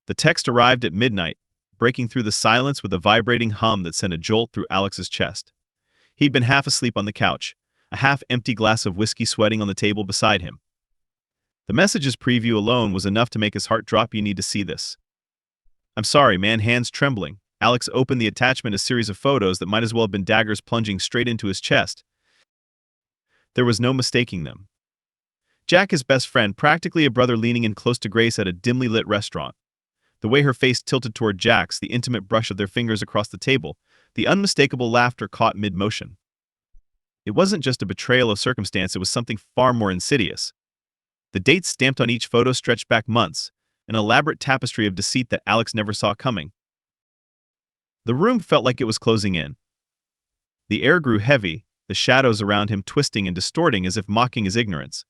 The text arrived at midnight, breaking through the silence with a vibrating hum that sent a jolt through Alex's chest. He'd been half asleep on the couch, a half-empty glass of whiskey sweating on the table beside him. The message's preview alone was enough to make his heart drop. "You need to see this." "I'm sorry, man," hands trembling. Alex opened the attachment, a series of photos that might as well have been daggers plunging straight into his chest. There was no mistaking them. Jack, his best friend, practically a brother, leaning in close to Grace at a dimly lit restaurant. The way her face tilted toward Jack's, the intimate brush of their fingers across the table, the unmistakable laughter caught mid-motion. It wasn't just a betrayal of circumstance, it was something far more insidious. The dates stamped on each photo stretched back months, an elaborate tapestry of deceit that Alex never saw coming. The room felt like it was closing in. The air grew heavy, the shadows around him twisting and distorting as if mocking his ignorance.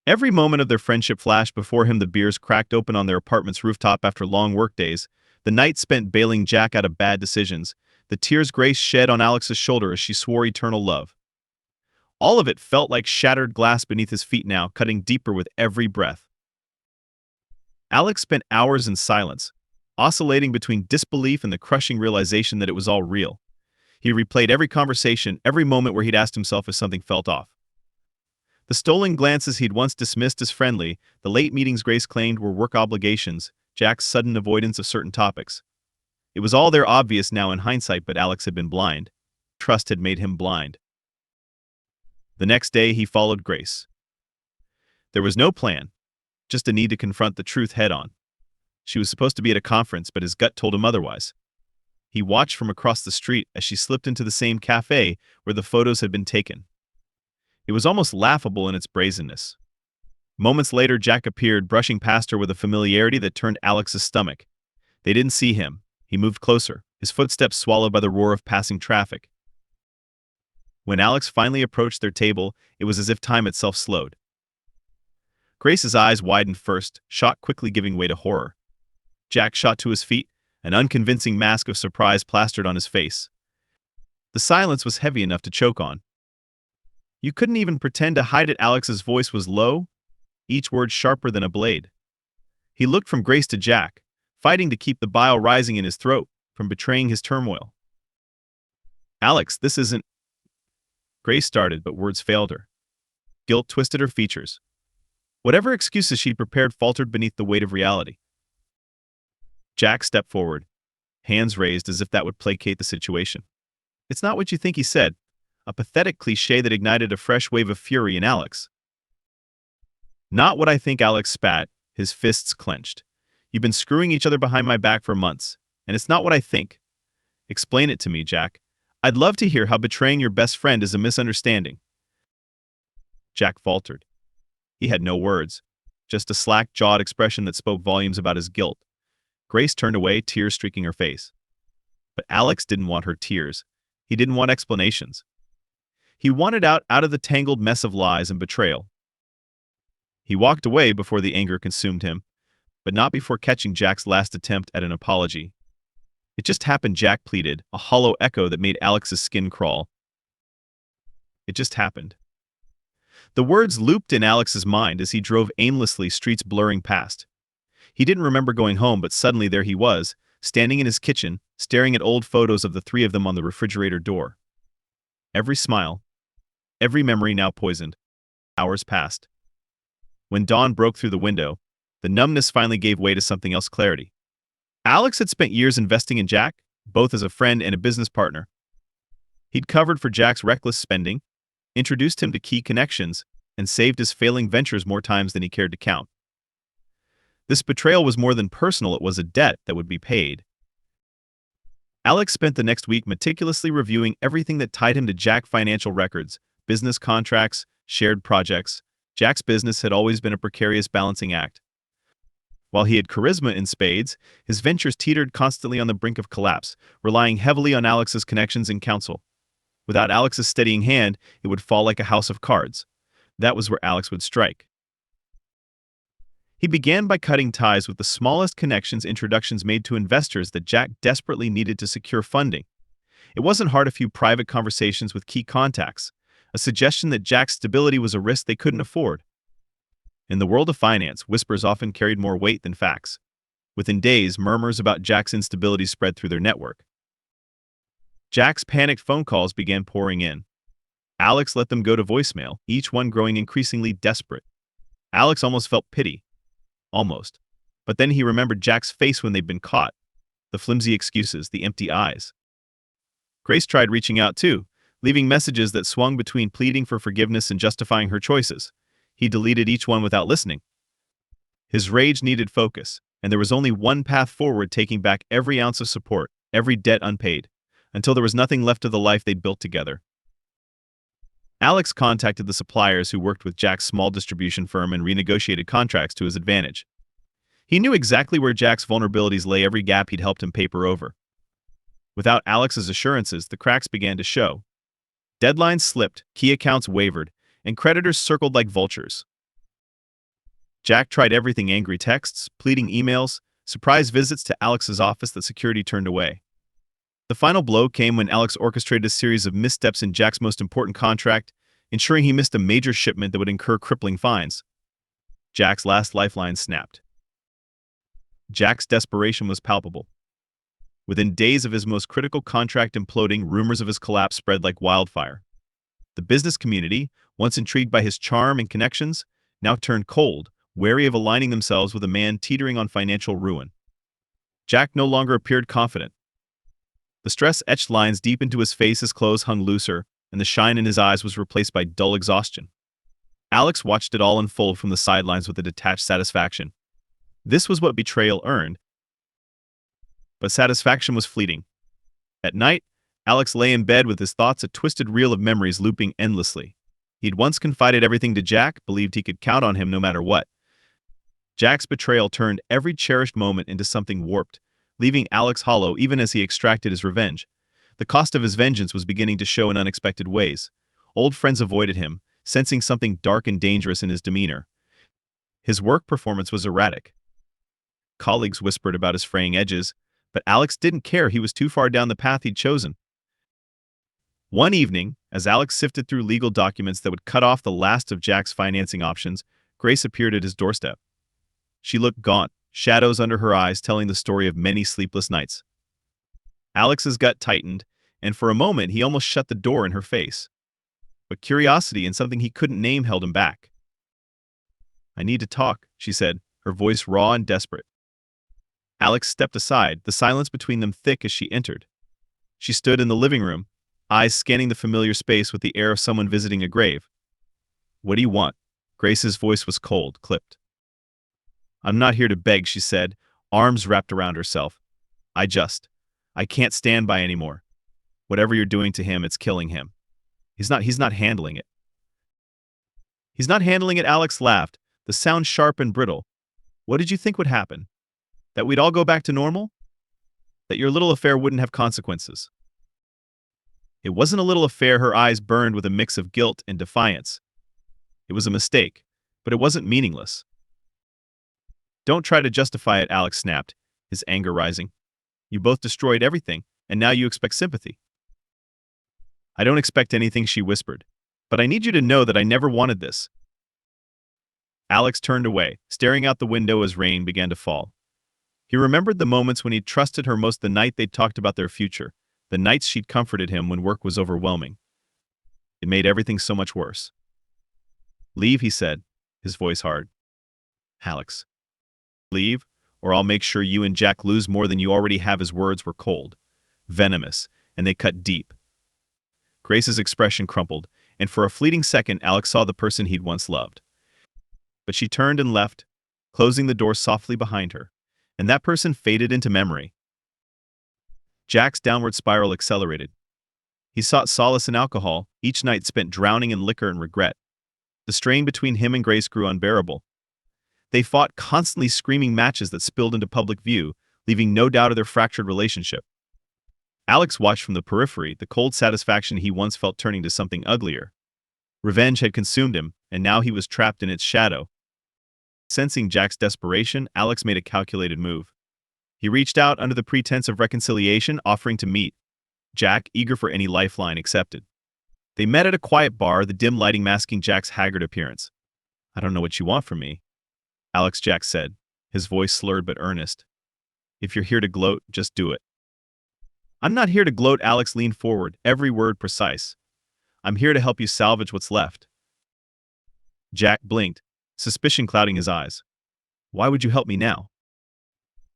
Every moment of their friendship flashed before him. The beers cracked open on their apartment's rooftop after long workdays, the night spent bailing Jack out of bad decisions, the tears Grace shed on Alex's shoulder as she swore eternal love. All of it felt like shattered glass beneath his feet now, cutting deeper with every breath. Alex spent hours in silence, oscillating between disbelief and the crushing realization that it was all real. He replayed every conversation, every moment where he'd asked himself if something felt off. The stolen glances he'd once dismissed as friendly, the late meetings Grace claimed were work obligations, Jack's sudden avoidance of certain topics. It was all there, obvious now in hindsight, but Alex had been blind. Trust had made him blind. The next day, he followed Grace. There was no plan, just a need to confront the truth head-on. She was supposed to be at a conference, but his gut told him otherwise. He watched from across the street as she slipped into the same cafe where the photos had been taken. It was almost laughable in its brazenness. Moments later, Jack appeared, brushing past her with a familiarity that turned Alex's stomach. They didn't see him. He moved closer, his footsteps swallowed by the roar of passing traffic. When Alex finally approached their table, it was as if time itself slowed. Grace's eyes widened first, shock quickly giving way to horror. Jack shot to his feet, an unconvincing mask of surprise plastered on his face. The silence was heavy enough to choke on. You couldn't even pretend to hide it. Alex's voice was low, each word sharper than a blade. He looked from Grace to Jack, fighting to keep the bile rising in his throat from betraying his turmoil. "Alex, this isn't..." Grace started, but words failed her. Guilt twisted her features. Whatever excuses she'd prepared faltered beneath the weight of reality. Jack stepped forward, hands raised as if that would placate the situation. "It's not what you think," he said, a pathetic cliche that ignited a fresh wave of fury in Alex. "Not what I think," Alex spat, his fists clenched. "You've been screwing each other behind my back for months, and it's not what I think. Explain it to me, Jack. I'd love to hear how betraying your best friend is a misunderstanding." Jack faltered. He had no words, just a slack-jawed expression that spoke volumes about his guilt. Grace turned away, tears streaking her face. But Alex didn't want her tears. He didn't want explanations. He wanted out of the tangled mess of lies and betrayal. He walked away before the anger consumed him, but not before catching Jack's last attempt at an apology. "It just happened," Jack pleaded, a hollow echo that made Alex's skin crawl. "It just happened." The words looped in Alex's mind as he drove aimlessly, streets blurring past. He didn't remember going home, but suddenly there he was, standing in his kitchen, staring at old photos of the three of them on the refrigerator door. Every smile, every memory now poisoned. Hours passed. When dawn broke through the window, the numbness finally gave way to something else: clarity. Alex had spent years investing in Jack, both as a friend and a business partner. He'd covered for Jack's reckless spending, introduced him to key connections, and saved his failing ventures more times than he cared to count. This betrayal was more than personal, it was a debt that would be paid. Alex spent the next week meticulously reviewing everything that tied him to Jack: financial records, business contracts, shared projects. Jack's business had always been a precarious balancing act. While he had charisma in spades, his ventures teetered constantly on the brink of collapse, relying heavily on Alex's connections and counsel. Without Alex's steadying hand, it would fall like a house of cards. That was where Alex would strike. He began by cutting ties with the smallest connections, introductions made to investors that Jack desperately needed to secure funding. It wasn't hard: a few private conversations with key contacts, a suggestion that Jack's stability was a risk they couldn't afford. In the world of finance, whispers often carried more weight than facts. Within days, murmurs about Jack's instability spread through their network. Jack's panicked phone calls began pouring in. Alex let them go to voicemail, each one growing increasingly desperate. Alex almost felt pity. Almost. But then he remembered Jack's face when they'd been caught. The flimsy excuses, the empty eyes. Grace tried reaching out too, leaving messages that swung between pleading for forgiveness and justifying her choices. He deleted each one without listening. His rage needed focus, and there was only one path forward, taking back every ounce of support, every debt unpaid, until there was nothing left of the life they'd built together. Alex contacted the suppliers who worked with Jack's small distribution firm and renegotiated contracts to his advantage. He knew exactly where Jack's vulnerabilities lay, every gap he'd helped him paper over. Without Alex's assurances, the cracks began to show. Deadlines slipped, key accounts wavered, and creditors circled like vultures. Jack tried everything: angry texts, pleading emails, surprise visits to Alex's office that security turned away. The final blow came when Alex orchestrated a series of missteps in Jack's most important contract, ensuring he missed a major shipment that would incur crippling fines. Jack's last lifeline snapped. Jack's desperation was palpable. Within days of his most critical contract imploding, rumors of his collapse spread like wildfire. The business community, once intrigued by his charm and connections, now turned cold, wary of aligning themselves with a man teetering on financial ruin. Jack no longer appeared confident. The stress etched lines deep into his face, his clothes hung looser, and the shine in his eyes was replaced by dull exhaustion. Alex watched it all unfold from the sidelines with a detached satisfaction. This was what betrayal earned. But satisfaction was fleeting. At night, Alex lay in bed with his thoughts a twisted reel of memories looping endlessly. He'd once confided everything to Jack, believed he could count on him no matter what. Jack's betrayal turned every cherished moment into something warped, leaving Alex hollow even as he extracted his revenge. The cost of his vengeance was beginning to show in unexpected ways. Old friends avoided him, sensing something dark and dangerous in his demeanor. His work performance was erratic. Colleagues whispered about his fraying edges, but Alex didn't care. He was too far down the path he'd chosen. One evening, as Alex sifted through legal documents that would cut off the last of Jack's financing options, Grace appeared at his doorstep. She looked gaunt, shadows under her eyes telling the story of many sleepless nights. Alex's gut tightened, and for a moment he almost shut the door in her face. But curiosity and something he couldn't name held him back. "I need to talk," she said, her voice raw and desperate. Alex stepped aside, the silence between them thick as she entered. She stood in the living room, eyes scanning the familiar space with the air of someone visiting a grave. "What do you want?" Grace's voice was cold, clipped. "I'm not here to beg," she said, arms wrapped around herself. I can't stand by anymore. Whatever you're doing to him, it's killing him. He's not handling it." "He's not handling it," Alex laughed, the sound sharp and brittle. "What did you think would happen? That we'd all go back to normal? That your little affair wouldn't have consequences?" It wasn't a little affair. Her eyes burned with a mix of guilt and defiance. It was a mistake, but it wasn't meaningless. "Don't try to justify it," Alex snapped, his anger rising. "You both destroyed everything, and now you expect sympathy." "I don't expect anything," she whispered. "But I need you to know that I never wanted this." Alex turned away, staring out the window as rain began to fall. He remembered the moments when he'd trusted her most, the night they'd talked about their future, the nights she'd comforted him when work was overwhelming. It made everything so much worse. "Leave," he said, his voice hard. "Alex, leave, or I'll make sure you and Jack lose more than you already have." His words were cold, venomous, and they cut deep. Grace's expression crumpled, and for a fleeting second Alex saw the person he'd once loved. But she turned and left, closing the door softly behind her, and that person faded into memory. Jack's downward spiral accelerated. He sought solace in alcohol, each night spent drowning in liquor and regret. The strain between him and Grace grew unbearable. They fought, constantly screaming matches that spilled into public view, leaving no doubt of their fractured relationship. Alex watched from the periphery, the cold satisfaction he once felt turning to something uglier. Revenge had consumed him, and now he was trapped in its shadow. Sensing Jack's desperation, Alex made a calculated move. He reached out under the pretense of reconciliation, offering to meet. Jack, eager for any lifeline, accepted. They met at a quiet bar, the dim lighting masking Jack's haggard appearance. "I don't know what you want from me," Jack said, his voice slurred but earnest. If you're here to gloat, just do it. I'm not here to gloat, Alex leaned forward, every word precise. I'm here to help you salvage what's left. Jack blinked, suspicion clouding his eyes. Why would you help me now?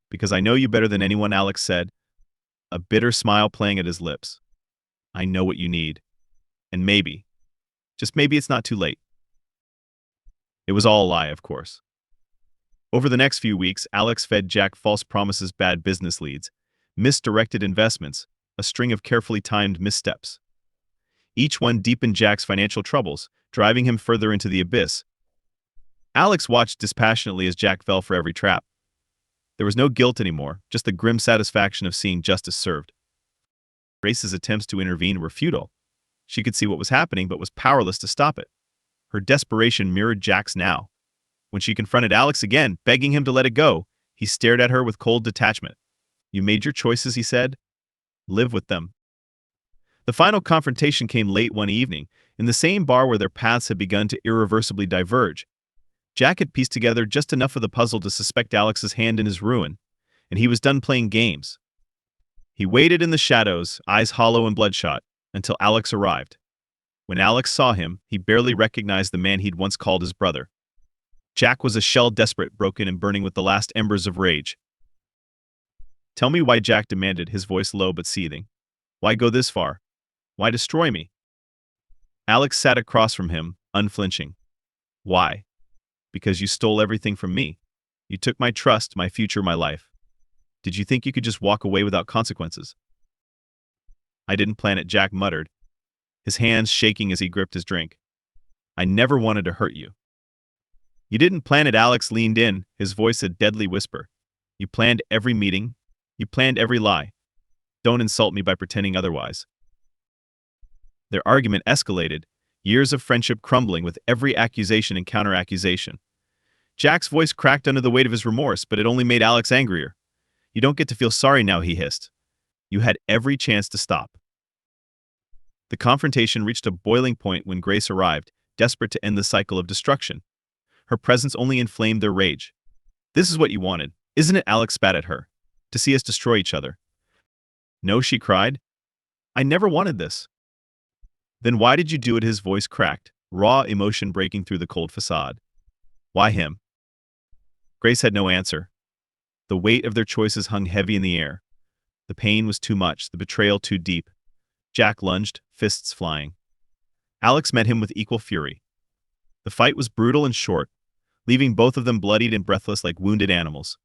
Because I know you better than anyone, Alex said, a bitter smile playing at his lips. I know what you need. And maybe, just maybe it's not too late. It was all a lie, of course. Over the next few weeks, Alex fed Jack false promises, bad business leads, misdirected investments, a string of carefully timed missteps. Each one deepened Jack's financial troubles, driving him further into the abyss. Alex watched dispassionately as Jack fell for every trap. There was no guilt anymore, just the grim satisfaction of seeing justice served. Grace's attempts to intervene were futile. She could see what was happening but was powerless to stop it. Her desperation mirrored Jack's now. When she confronted Alex again, begging him to let it go, he stared at her with cold detachment. You made your choices, he said. Live with them. The final confrontation came late one evening, in the same bar where their paths had begun to irreversibly diverge. Jack had pieced together just enough of the puzzle to suspect Alex's hand in his ruin, and he was done playing games. He waited in the shadows, eyes hollow and bloodshot, until Alex arrived. When Alex saw him, he barely recognized the man he'd once called his brother. Jack was a shell, desperate, broken, and burning with the last embers of rage. Tell me why, Jack demanded, his voice low but seething. Why go this far? Why destroy me? Alex sat across from him, unflinching. Why? Because you stole everything from me. You took my trust, my future, my life. Did you think you could just walk away without consequences? I didn't plan it, Jack muttered, his hands shaking as he gripped his drink. I never wanted to hurt you. You didn't plan it, Alex leaned in, his voice a deadly whisper. You planned every meeting. You planned every lie. Don't insult me by pretending otherwise. Their argument escalated, years of friendship crumbling with every accusation and counter-accusation. Jack's voice cracked under the weight of his remorse, but it only made Alex angrier. You don't get to feel sorry now, he hissed. You had every chance to stop. The confrontation reached a boiling point when Grace arrived, desperate to end the cycle of destruction. Her presence only inflamed their rage. This is what you wanted, isn't it? Alex spat at her. To see us destroy each other. No, she cried. I never wanted this. Then why did you do it? His voice cracked, raw emotion breaking through the cold facade. Why him? Grace had no answer. The weight of their choices hung heavy in the air. The pain was too much, the betrayal too deep. Jack lunged, fists flying. Alex met him with equal fury. The fight was brutal and short, leaving both of them bloodied and breathless like wounded animals.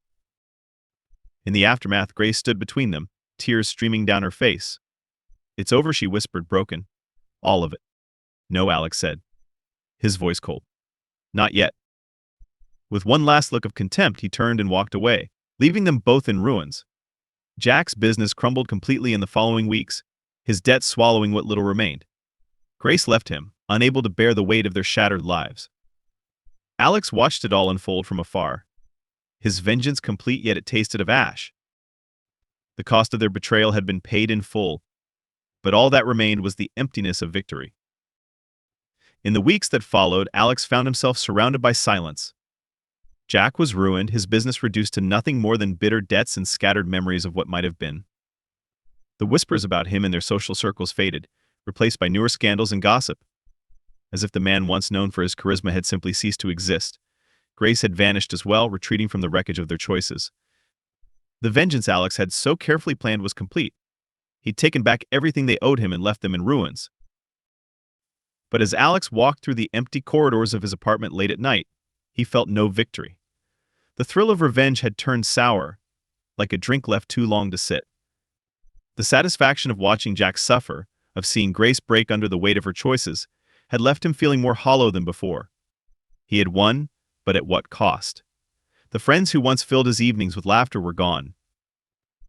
In the aftermath, Grace stood between them, tears streaming down her face. It's over, she whispered, broken. All of it. No, Alex said, his voice cold. Not yet. With one last look of contempt, he turned and walked away, leaving them both in ruins. Jack's business crumbled completely in the following weeks, his debts swallowing what little remained. Grace left him, unable to bear the weight of their shattered lives. Alex watched it all unfold from afar. His vengeance complete, yet it tasted of ash. The cost of their betrayal had been paid in full, but all that remained was the emptiness of victory. In the weeks that followed, Alex found himself surrounded by silence. Jack was ruined, his business reduced to nothing more than bitter debts and scattered memories of what might have been. The whispers about him in their social circles faded, replaced by newer scandals and gossip. As if the man once known for his charisma had simply ceased to exist, Grace had vanished as well, retreating from the wreckage of their choices. The vengeance Alex had so carefully planned was complete. He'd taken back everything they owed him and left them in ruins. But as Alex walked through the empty corridors of his apartment late at night, he felt no victory. The thrill of revenge had turned sour, like a drink left too long to sit. The satisfaction of watching Jack suffer, of seeing Grace break under the weight of her choices, had left him feeling more hollow than before. He had won, but at what cost? The friends who once filled his evenings with laughter were gone.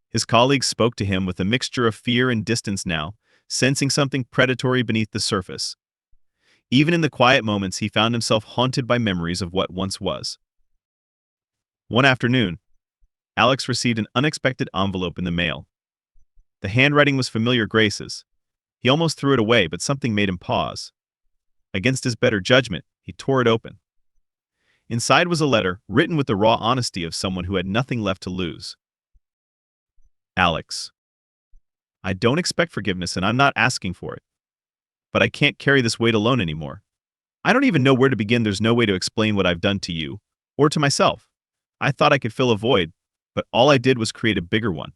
His colleagues spoke to him with a mixture of fear and distance now, sensing something predatory beneath the surface. Even in the quiet moments, he found himself haunted by memories of what once was. One afternoon, Alex received an unexpected envelope in the mail. The handwriting was familiar Grace's. He almost threw it away, but something made him pause. Against his better judgment, he tore it open. Inside was a letter, written with the raw honesty of someone who had nothing left to lose. Alex. I don't expect forgiveness and I'm not asking for it. But I can't carry this weight alone anymore. I don't even know where to begin. There's no way to explain what I've done to you or to myself. I thought I could fill a void, but all I did was create a bigger one.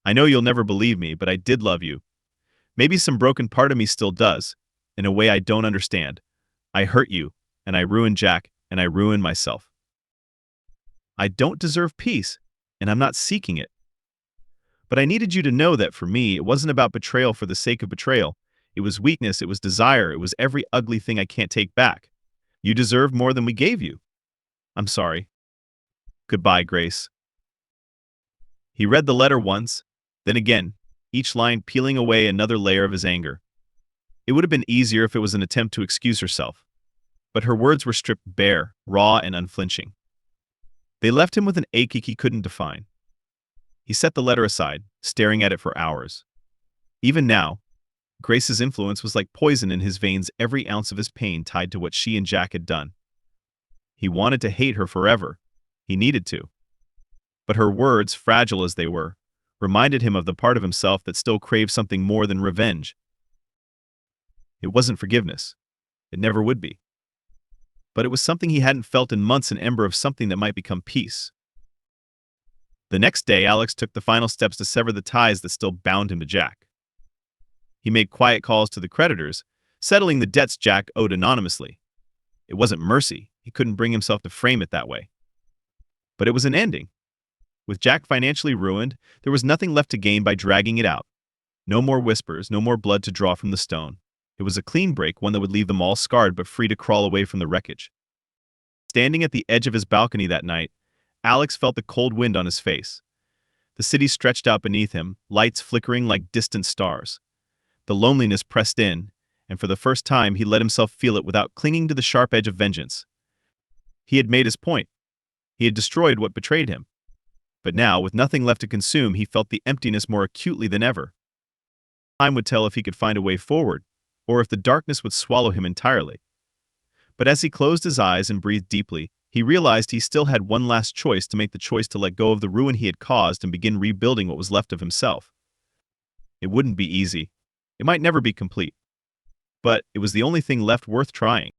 I know you'll never believe me, but I did love you. Maybe some broken part of me still does, in a way I don't understand. I hurt you, and I ruined Jack, and I ruined myself. I don't deserve peace, and I'm not seeking it. But I needed you to know that for me, it wasn't about betrayal for the sake of betrayal. It was weakness, it was desire, it was every ugly thing I can't take back. You deserve more than we gave you. I'm sorry. Goodbye, Grace. He read the letter once, then again, each line peeling away another layer of his anger. It would have been easier if it was an attempt to excuse herself. But her words were stripped bare, raw, and unflinching. They left him with an ache he couldn't define. He set the letter aside, staring at it for hours. Even now, Grace's influence was like poison in his veins, every ounce of his pain tied to what she and Jack had done. He wanted to hate her forever. He needed to. But her words, fragile as they were, reminded him of the part of himself that still craved something more than revenge. It wasn't forgiveness. It never would be. But it was something he hadn't felt in months, an ember of something that might become peace. The next day, Alex took the final steps to sever the ties that still bound him to Jack. He made quiet calls to the creditors, settling the debts Jack owed anonymously. It wasn't mercy. He couldn't bring himself to frame it that way. But it was an ending. With Jack financially ruined, there was nothing left to gain by dragging it out. No more whispers, no more blood to draw from the stone. It was a clean break, one that would leave them all scarred but free to crawl away from the wreckage. Standing at the edge of his balcony that night, Alex felt the cold wind on his face. The city stretched out beneath him, lights flickering like distant stars. The loneliness pressed in, and for the first time he let himself feel it without clinging to the sharp edge of vengeance. He had made his point. He had destroyed what betrayed him. But now, with nothing left to consume, he felt the emptiness more acutely than ever. Time would tell if he could find a way forward, or if the darkness would swallow him entirely. But as he closed his eyes and breathed deeply, he realized he still had one last choice, to make the choice to let go of the ruin he had caused and begin rebuilding what was left of himself. It wouldn't be easy. It might never be complete. But it was the only thing left worth trying.